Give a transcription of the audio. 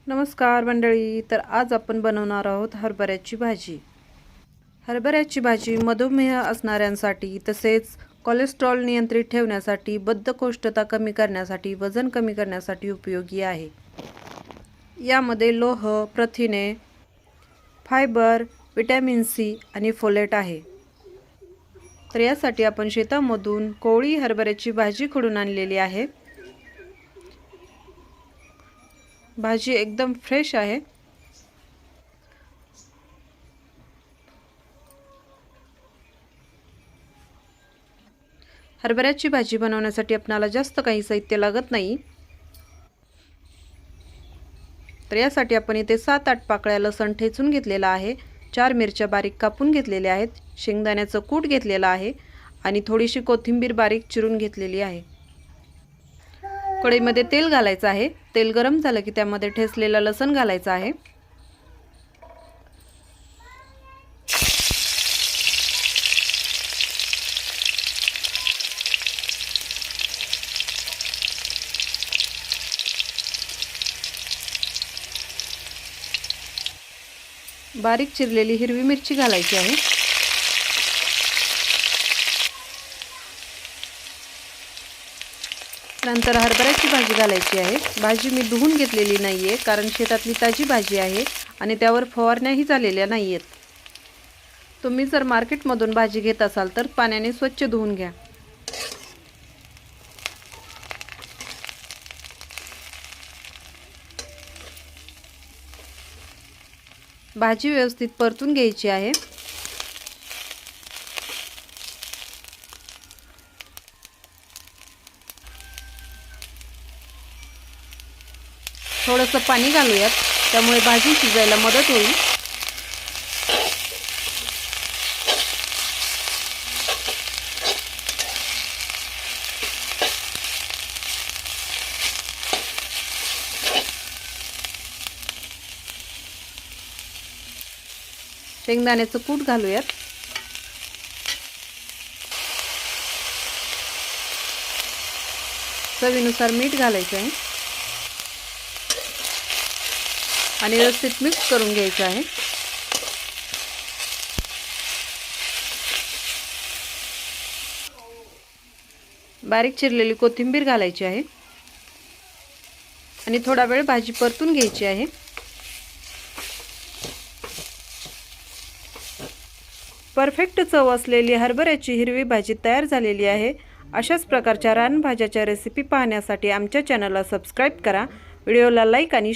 नमस्कार मंडळी, तर आज आपण बनवणार आहोत हरभऱ्याची भाजी। हरभऱ्याची भाजी मधुमेह असणाऱ्यांसाठी तसेच कोलेस्ट्रॉल नियंत्रित ठेवण्यासाठी, बद्धकोष्ठता कमी करण्यासाठी, वजन कमी करण्यासाठी उपयोगी आहे। यामध्ये लोह, प्रथिने, फायबर, विटॅमिन सी आणि फोलेट आहे। तर यासाठी आपण शेतामधून कोवळी हरभऱ्याची भाजी खुडून आणलेली आहे। भाजी एकदम फ्रेश आहे। हरभऱ्याची भाजी बनवण्यासाठी आपल्याला जास्त काही साहित्य लागत नाही। तर यासाठी आपण इथे 7-8 पाकळ्या लसूण ठेचून घेतलेला आहे, 4 मिरच्या बारीक कापून घेतलेल्या आहेत, शेंगदाण्याचं कूट घेतलेला आहे आणि थोडीशी कोथिंबीर बारीक चिरून घेतलेली आहे। कढईमध्ये तेल घालायचं आहे। तेल गरम झालं की त्यामध्ये ठेचलेला लसूण घालायचा आहे। बारीक चिरलेली हिरवी मिरची घालायची आहे। नंतर हरभऱ्याची भाजी घालायची आहे। भाजी मी धुवून घेतलेली नाहीये, कारण शेतातली ताजी भाजी आहे आणि त्यावर फवारण्याही झालेल्या नाहीयेत। तुम्ही जर मार्केटमधून भाजी घेत असाल तर पाण्याने स्वच्छ धुवून घ्या। भाजी व्यवस्थित परतून घ्यायची आहे। थोडंसं पाणी घालूयात, त्यामुळे भाजी शिजायला मदत होईल। शेंगदाण्याचं कूट घालूयात। चवीनुसार मीठ घालायचं आहे आणि व्यवस्थित मिक्स करून घ्यायचं आहे। बारीक चिरलेली कोथिंबीर घालायची आहे आणि थोडा वेळ भाजी परतून घ्यायची आहे। परफेक्ट चव असलेली हरभऱ्याची हिरवी भाजी तयार झालेली आहे। अशाच प्रकारच्या रानभाज्याच्या रेसिपी पाहण्यासाठी आमच्या चॅनलला सबस्क्राइब करा, व्हिडिओला लाईक आणि